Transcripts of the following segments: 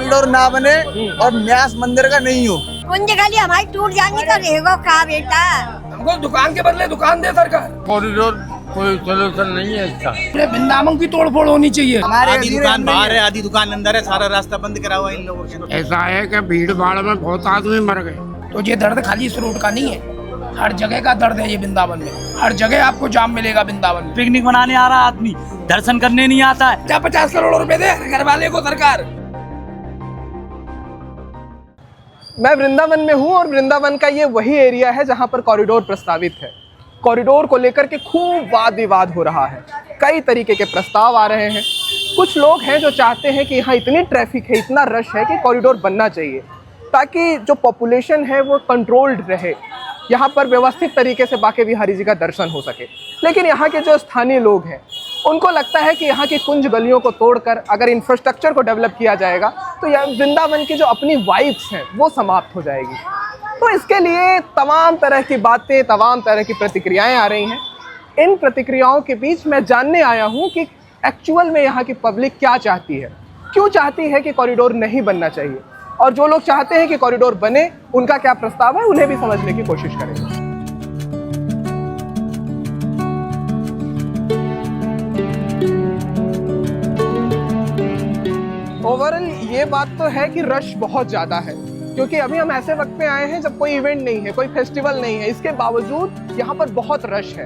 Corridor ना बने और न्यास मंदिर का नहीं हो। कुंज गली हमारी टूट जाएंगी तो रहेगा कहाँ बेटा। हमको दुकान के बदले दुकान दे सरकार। कॉरिडोर कोई सोल्यूशन नहीं है इसका। वृंदावन की तोड़फोड़ होनी चाहिए। आधी दुकान बाहर है, आधी दुकान अंदर है, सारा रास्ता बंद करा हुआ है इन लोगों से। ऐसा है कि भीड़ भाड़ में बहुत आदमी मर गए। तो ये दर्द खाली इस रोड का नहीं है, हर जगह का दर्द है ये वृंदावन में। हर जगह आपको जाम मिलेगा वृंदावन में। पिकनिक मनाने आ रहा आदमी, दर्शन करने नहीं आता है। क्या 50 करोड़ रुपए दे घर वाले को सरकार। मैं वृंदावन में हूँ और वृंदावन का ये वही एरिया है जहाँ पर कॉरिडोर प्रस्तावित है। कॉरिडोर को लेकर के खूब वाद विवाद हो रहा है, कई तरीके के प्रस्ताव आ रहे हैं। कुछ लोग हैं जो चाहते हैं कि यहाँ इतनी ट्रैफिक है, इतना रश है कि कॉरिडोर बनना चाहिए ताकि जो पॉपुलेशन है वो कंट्रोल्ड रहे, यहाँ पर व्यवस्थित तरीके से बांके बिहारी जी का दर्शन हो सके। लेकिन यहाँ के जो स्थानीय लोग हैं उनको लगता है कि यहाँ की कुंज गलियों को तोड़कर अगर इंफ्रास्ट्रक्चर को डेवलप किया जाएगा तो यह वृंदावन की जो अपनी वाइब्स हैं वो समाप्त हो जाएगी। तो इसके लिए तमाम तरह की बातें, तमाम तरह की प्रतिक्रियाएं आ रही हैं। इन प्रतिक्रियाओं के बीच मैं जानने आया हूँ कि एक्चुअल में यहाँ की पब्लिक क्या चाहती है, क्यों चाहती है कि कॉरिडोर नहीं बनना चाहिए, और जो लोग चाहते हैं कि कॉरिडोर बने उनका क्या प्रस्ताव है, उन्हें भी समझने की कोशिश करेंगे। ओवरऑल ये बात तो है कि रश बहुत ज़्यादा है, क्योंकि अभी हम ऐसे वक्त पे आए हैं जब कोई इवेंट नहीं है, कोई फेस्टिवल नहीं है। इसके बावजूद यहाँ पर बहुत रश है।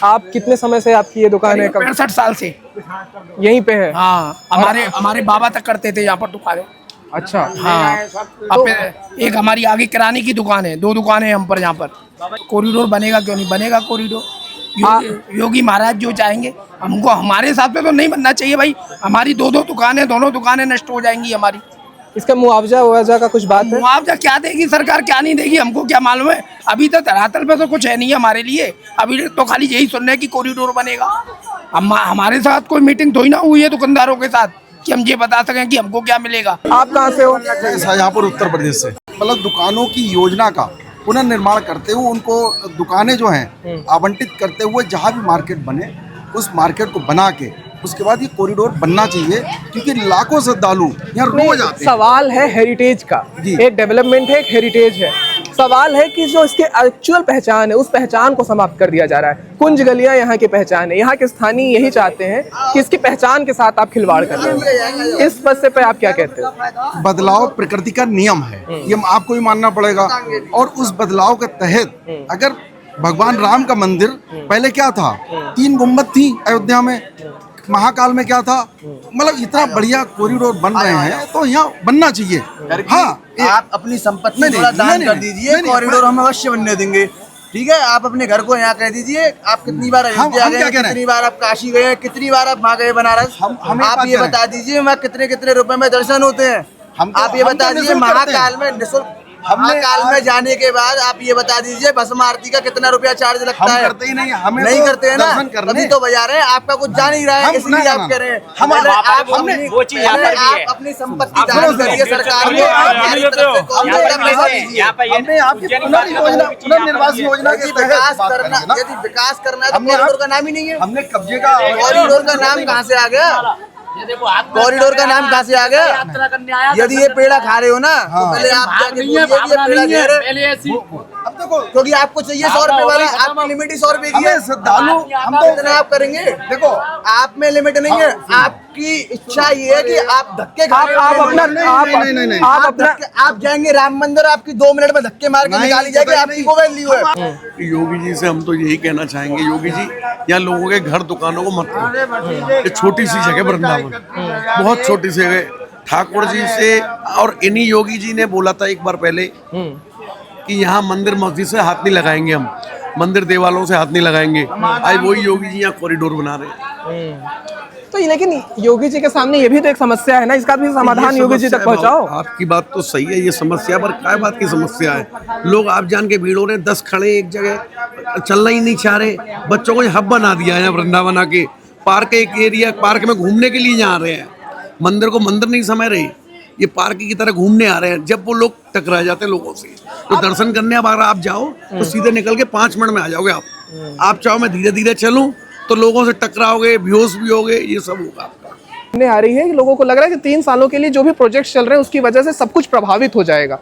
आप कितने समय से आपकी ये दुकान है? 65 साल से यहीं पे है? हाँ, हमारे बाबा तक करते थे यहाँ पर दुकानें। अच्छा। हाँ, अब एक हमारी आगे किराने की दुकान है, 2 दुकानें हैं हम पर यहाँ पर। कॉरिडोर बनेगा क्यों नहीं बनेगा कॉरिडोर। योगी महाराज जो चाहेंगे, हमको हमारे हिसाब से तो नहीं बनना चाहिए भाई। हमारी 2 दुकानें, दोनों दुकानें नष्ट हो जाएंगी हमारी। इसका मुआवजा का कुछ बात है? मुआवजा क्या देगी सरकार, क्या नहीं देगी, हमको क्या मालूम है। अभी तो धरातल पे तो कुछ है नहीं है हमारे लिए। अभी तो खाली यही सुन रहे हैं कि कॉरिडोर बनेगा। हमारे साथ कोई मीटिंग थोड़ी ना हुई है दुकानदारों के साथ कि हम ये बता सकें कि हमको क्या मिलेगा। आप कहाँ से हो? शाहजहाँपुर उत्तर प्रदेश से। मतलब दुकानों की योजना का पुनर्निर्माण करते हुए उनको दुकानें जो हैं आवंटित करते हुए जहाँ भी मार्केट बने उस मार्केट को बना के उसके बाद ये कॉरिडोर बनना चाहिए, क्योंकि लाखों श्रद्धालु यहाँ रोज आते हैं। सवाल है हेरिटेज का, एक डेवलपमेंट है, एक हेरिटेज है। सवाल है कि जो इसके एक्चुअल पहचान है उस पहचान को समाप्त कर दिया जा रहा है। कुंज गलियां यहाँ की पहचान है। यहाँ के स्थानीय यही चाहते हैं कि इसकी पहचान के साथ आप खिलवाड़ कर रहे हैं। इस मसले पे आप क्या कहते हैं? बदलाव प्रकृति का नियम है, ये आपको भी मानना पड़ेगा। और उस बदलाव के तहत अगर भगवान राम का मंदिर पहले क्या था, 3 गुम्बद थी अयोध्या में, महाकाल में क्या था, मतलब इतना बढ़िया कॉरिडोर बन रहे हैं तो यहाँ बनना चाहिए। हाँ, आप अपनी संपत्ति थोड़ा दान कर दीजिए, कॉरिडोर हम अवश्य बनने देंगे। ठीक है, आप अपने घर को यहाँ कह दीजिए। आप कितनी बार अयोध्या गए, कितनी बार आप काशी गए, कितनी बार आप वहाँ गए बनारस, आप ये बता दीजिए वहाँ कितने कितने रुपए में दर्शन होते हैं। आप ये बता दीजिए महाकाल में निःशुल्क, महाकाल में जाने के बाद आप ये बता दीजिए भस्म आरती का कितना रुपया चार्ज लगता है। करते ही नहीं, हमें नहीं तो करते हैं ना, तभी तो बजा रहे हैं। आपका कुछ जान ही रहा है, इसलिए आप कह रहे हैं। आप अपनी संपत्ति दान करिए सरकार को। हमने आपकी पुनर्निर्वास योजना के विकास करना, यदि विकास करना है तो कॉरिडोर का नाम ही नहीं है। हमने कब्जे का कॉरिडोर का नाम कहाँ से आ गया? कॉरिडोर का नाम कहाँ से आ गया? यदि ये पेड़ा खा रहे हो ना तो पहले आप जाके बोलिए कि ये पेड़ा खा रहे हो। अब देखो, क्योंकि आपको चाहिए 100 रुपए वाला, आपकी लिमिट ही 100 रुपए की है। श्रद्धालु हम तो इतना आप करेंगे। देखो, आप में लिमिट नहीं है, आपकी इच्छा ये है कि आप धक्के आप जाएंगे राम मंदिर, आपकी 2 मिनट में धक्के मार के निकाली जाएगी, आपकी वो वैल्यू है। योगी जी से हम तो यही कहना चाहेंगे, योगी जी यहाँ लोगों के घर दुकानों को मत करो। ये छोटी सी जगह वृंदावन, बहुत छोटी सी जगह। ठाकुर जी से और इन्हीं योगी जी ने बोला था एक बार पहले कि यहाँ मंदिर मस्जिद से हाथ नहीं लगाएंगे, हम मंदिर देवालों से हाथ नहीं लगाएंगे। आज वही योगी जी यहाँ कॉरिडोर बना रहे हैं। तो लेकिन योगी जी के सामने ये भी तो एक समस्या है ना, इसका भी समाधान योगी जी तक पहुंचाओ। आपकी बात तो सही है, ये समस्या पर क्या बात की समस्या है? लोग आप जान के भीड़ हो रहे हैं, 10 खड़े एक जगह, चलना ही नहीं चाह रहे। बच्चों को हब बना दिया है वृंदावन आके, पार्क एक एरिया, पार्क में घूमने के लिए यहाँ आ रहे हैं। मंदिर को मंदिर नहीं समझ रहे, ये पार्क की तरह घूमने आ रहे हैं। जब वो लोग टकरा जाते हैं लोगों से, तो दर्शन करने अब अगर आप जाओ तो सीधे निकल के 5 मिनट में आ जाओगे। आप चाहो मैं धीरे धीरे चलूं तो लोगों से टकराओगे, बेहोश भी होगे, ये सब होगा आपका। आ रही है कि लोगों को लग रहा है कि 3 सालों के लिए जो भी प्रोजेक्ट चल रहे हैं उसकी वजह से सब कुछ प्रभावित हो जाएगा।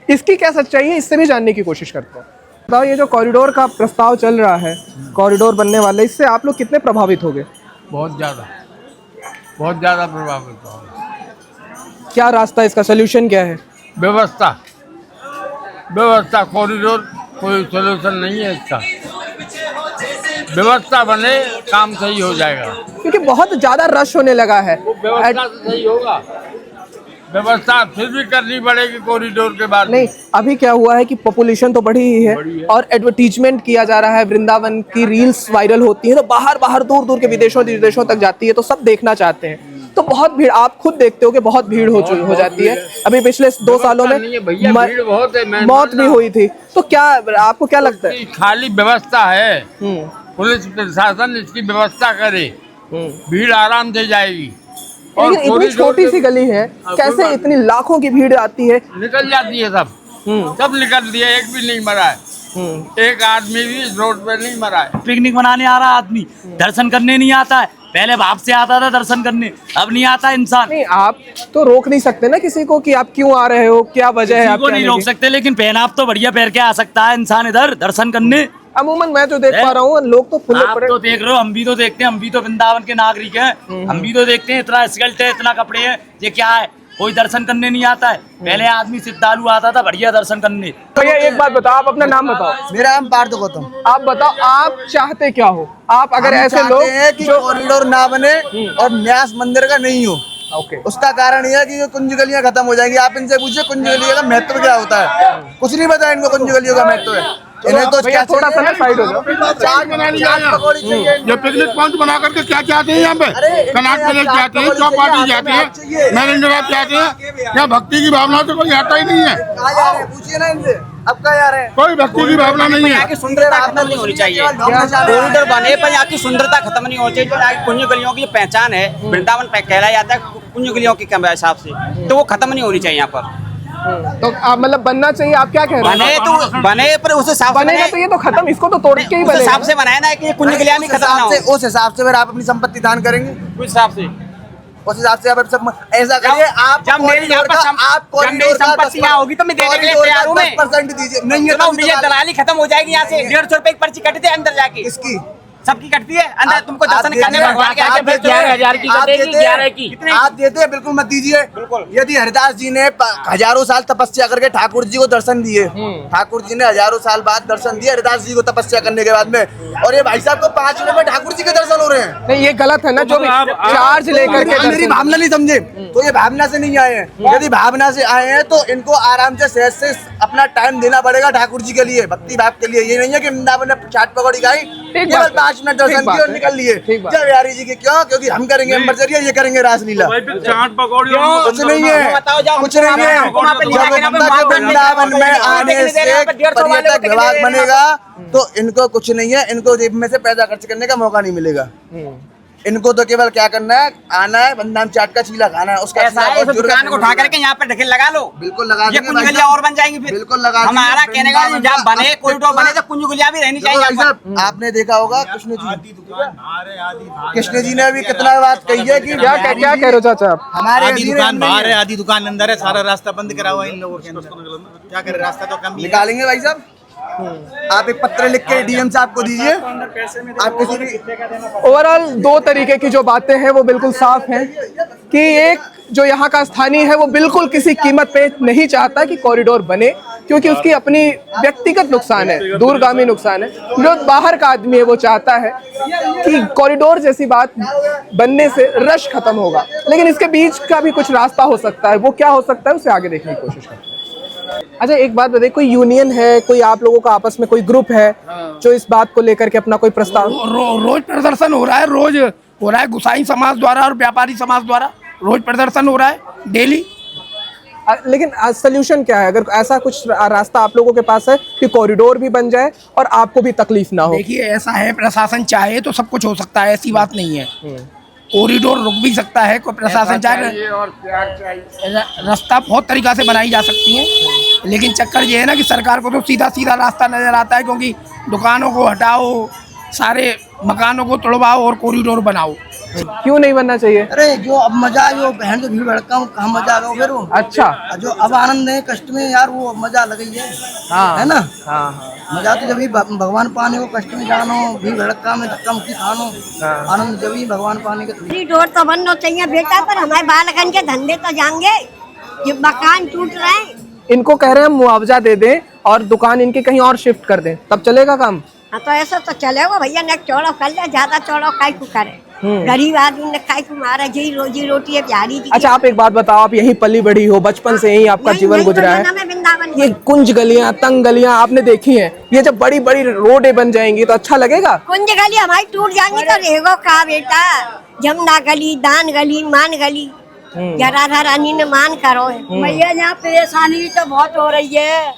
इसकी क्या सच्चाई है, इससे भी जानने की कोशिश करते हैं। बताओ, ये जो कॉरिडोर का प्रस्ताव चल रहा है, कॉरिडोर बनने वाला है, इससे आप लोग कितने प्रभावित हो गए? बहुत ज़्यादा प्रभावित हो। क्या रास्ता, इसका सोल्यूशन क्या है? व्यवस्था कॉरिडोर कोई सोल्यूशन नहीं है इसका। व्यवस्था बने, काम सही हो जाएगा। क्योंकि बहुत ज्यादा रश होने लगा है। व्यवस्था से सही होगा। व्यवस्था फिर भी करनी पड़ेगी कॉरिडोर के बाद। नहीं, अभी क्या हुआ है कि पॉपुलेशन तो बढ़ी ही है और एडवर्टीजमेंट किया जा रहा है, वृंदावन की रील्स वायरल होती है तो बाहर दूर के विदेशों तक जाती है, तो सब देखना चाहते हैं। तो बहुत भीड़, आप खुद देखते हो कि बहुत भीड़ हो जाती है। अभी पिछले 2 सालों में मौत भी हुई थी। तो क्या आपको क्या लगता है? खाली व्यवस्था है, पुलिस प्रशासन इसकी व्यवस्था करे, भीड़ आराम से जाएगी। और लेकिन इतनी छोटी सी गली है, कैसे इतनी लाखों की भीड़ आती है? निकल जाती है सब निकल दिया, एक भी नहीं मरा है। एक आदमी भी रोड पे नहीं मरा है। पिकनिक मनाने आ रहा आदमी, दर्शन करने नहीं आता है। पहले भाव से आता था दर्शन करने, अब नहीं आता इंसान। नहीं, आप तो रोक नहीं सकते ना किसी को कि आप क्यों आ रहे हो, क्या वजह है आपको नहीं रोक सकते, लेकिन पहनाव तो बढ़िया पहन के आ सकता है इंसान इधर दर्शन करने। अमूमन मैं तो देख पा रहा हूँ लोग तो खुले आप तो देख रहे हो, हम भी तो देखते हैं, हम भी तो वृंदावन के नागरिक हैं, हम भी तो देखते हैं। इतना स्कल्ट है, इतना कपड़े हैं, ये क्या है? कोई दर्शन करने नहीं आता है। पहले आदमी श्रद्धालु आता था बढ़िया दर्शन करने। तो ये एक बात बताओ, आप अपना नाम बताओ। मेरा नाम पार्थ गौतम। आप बताओ, आप चाहते क्या हो? आप अगर ऐसे लोग हैं कि कॉरिडोर ना बने और न्यास मंदिर का नहीं हो, उसका कारण यह है कि कुंज गलियां खत्म हो जाएंगी। आप इनसे पूछिए कुंज गलियों का महत्व क्या होता है, कुछ नहीं पता इनको कुंज गलियों का महत्व है। इन्हें तो क्या थोड़ा सा साइड हो जाओ। ये पिकनिक पॉइंट बना करके क्या चाहते हैं यहाँ पे? कनाट प्लेस चाहते हैं, चौपाटी चाहते हैं, नरेंद्र चाहते हैं। क्या भक्ति की भावना से कोई आता ही नहीं है? पूछिए ना इनसे, अब क्या यार है, कोई भक्ति की भावना नहीं है। यहाँ की सुंदरता खत्म नहीं होनी चाहिए। कॉरिडोर बने पर यहाँ की सुंदरता खत्म नहीं होनी चाहिए। जो यहाँ की कुंज गलियों की पहचान है, वृंदावन कहलाया जाता है कुंज गलियों के हिसाब से, तो वो खत्म नहीं होनी चाहिए यहाँ पर। तो आप मतलब बनना चाहिए, आप क्या कह रहे हैं? बने पर उस हिसाब से बनेगा तो ये तो खत्म, इसको तो तोड़ के ही बनेगा। हिसाब से बनाया ना कि कुंज गलियां भी खत्म ना हो। उस हिसाब से फिर आप अपनी संपत्ति दान करेंगे, उस हिसाब से आप सब ऐसा करिए। आप जब मेरी यहाँ पर संपत्ति यहाँ होगी तो मैं देने के लिए तैयार हूँ। 10% दीजिए, नहीं है तो दलाली खत्म हो जाएगी। यहाँ से 150 रुपए की पर्ची कटती है अंदर जाके। इसकी सबकी कटती है अंदर, तुमको दर्शन करने भगवान के आगे 11,000 की कटेगी, 11 की आप देते हैं, बिल्कुल मत दीजिए। यदि हरिदास जी ने हजारों साल तपस्या करके ठाकुर जी को दर्शन दिए, ठाकुर जी ने हजारों साल बाद दर्शन दिए हरिदास जी को तपस्या करने के बाद में, और ये भाई साहब को 5 मिनट में ठाकुर जी के दर्शन हो रहे हैं। नहीं, ये गलत है ना, जो चार्ज लेकर के। मेरी भावना नहीं समझे तो ये भावना से नहीं आए हैं। यदि भावना से आए हैं तो इनको आराम से सहज से अपना टाइम देना पड़ेगा ठाकुर जी के लिए, भक्ति भाव के लिए। ये नहीं है कि वृंदावन ने चाट पकौड़ी खाई, केवल 5 मिनट दर्शन किए और निकल लिए। जय बिहारी जी की क्यों? क्योंकि हम करेंगे अंबरचरिया, ये करेंगे रासलीला। चाट पकौड़ी कुछ नहीं है, कुछ नहीं है। जब वृंदावन में आने से पर्यटक विभाग बनेगा तो इनको कुछ नहीं है, इनको जेब में से पैसा खर्च करने का मौका नहीं मिलेगा। इनको तो केवल क्या करना है, आना है, बंदाम चाट का चीला खाना है, उसका दुकान को उठा करके यहाँ पे ढकेल लगा लो। बिल्कुल लगा ये कुंज गलियां और बन जाएंगी फिर। बिल्कुल लगा। हमारा कहने का जब बने कॉरिडोर बने तो कुंज गलियां भी रहनी चाहिए। आपने देखा होगा कृष्ण जी ने अभी कितना बात कही है कि क्या कह रहे हो चाचा आप? हमारे आधी दुकान बाहर है, आधी दुकान अंदर है, सारा रास्ता बंद करा हुआ है इन लोगों के अंदर। क्या करे, रास्ता तो कम ही है। निकालेंगे भाई साहब। आप एक पत्र लिख के डीएम साहब को दीजिए। आप किसी भी ओवरऑल 2 तरीके की जो बातें हैं वो बिल्कुल साफ हैं कि एक जो यहाँ का स्थानीय है वो बिल्कुल किसी कीमत पे नहीं चाहता कि कॉरिडोर बने, क्योंकि उसकी अपनी व्यक्तिगत नुकसान है, दूरगामी नुकसान है। जो बाहर का आदमी है वो चाहता है कि कॉरिडोर जैसी बात बनने से रश खत्म होगा, लेकिन इसके बीच का भी कुछ रास्ता हो सकता है। वो क्या हो सकता है उसे आगे देखने की कोशिश करते हैं। अच्छा, एक बात बताइए, कोई यूनियन है, कोई आप लोगों का आपस में कोई ग्रुप है जो इस बात को लेकर के अपना कोई प्रस्ताव? रोज प्रदर्शन हो रहा है, रोज हो रहा है। गुसाई समाज द्वारा और व्यापारी समाज द्वारा रोज प्रदर्शन हो रहा है, डेली। लेकिन सोल्यूशन क्या है? अगर ऐसा कुछ रास्ता आप लोगों के पास है कि कॉरिडोर भी बन जाए और आपको भी तकलीफ ना हो? देखिए, ऐसा है, प्रशासन चाहे तो सब कुछ हो सकता है, ऐसी बात नहीं है। कॉरिडोर रुक भी सकता है, कोई प्रशासन चाहे। रास्ता बहुत तरीका से बनाई जा सकती है, लेकिन चक्कर ये है ना कि सरकार को तो सीधा सीधा रास्ता नजर आता है, क्योंकि दुकानों को हटाओ, सारे मकानों को तोड़वाओ और कॉरिडोर बनाओ। क्यों नहीं बनना चाहिए? अरे जो अब मजा जो बहन जो भीड़ भड़का कहाँ मजा आ गया फिर वो। अच्छा, जो अब आनंद है कष्ट में यार वो मजा लग गई है। हाँ है ना। हाँ हाँ मजा तो जब ही भगवान पाने को कष्ट में जानो भीड़ भड़का में धक्का मुक्की खानो आनंद जब ही भगवान पाने के। कॉरिडोर तो बनना चाहिए बेटा, पर हमारे बालकन के धंधे तो जाएंगे, ये मकान टूट रहे हैं। इनको कह रहे हैं मुआवजा दे दें और दुकान इनकी कहीं और शिफ्ट कर दें, तब चलेगा काम? हाँ तो ऐसा तो चलेगा भैया, नेक चौड़ा कर ले, ज्यादा चौड़ा काहे को करे, गरीब आदमी ने खाए को मारा, जी रोजी रोटी है बिहारी जी। अच्छा आप एक बात बताओ, आप यहीं पली बड़ी हो, बचपन से यहीं आपका जीवन गुजरा है, ये कुंज गलियां तंग गलियां आपने देखी हैं, ये जब बड़ी बड़ी रोडें बन जाएंगी तो अच्छा लगेगा? कुंज गली हमारी टूट जाएंगी तो रहेगा का बेटा, जमुना गली, दान गली, मान गली, जरा धरानी ने मान करो। भैया यहाँ परेशानी तो बहुत हो रही है,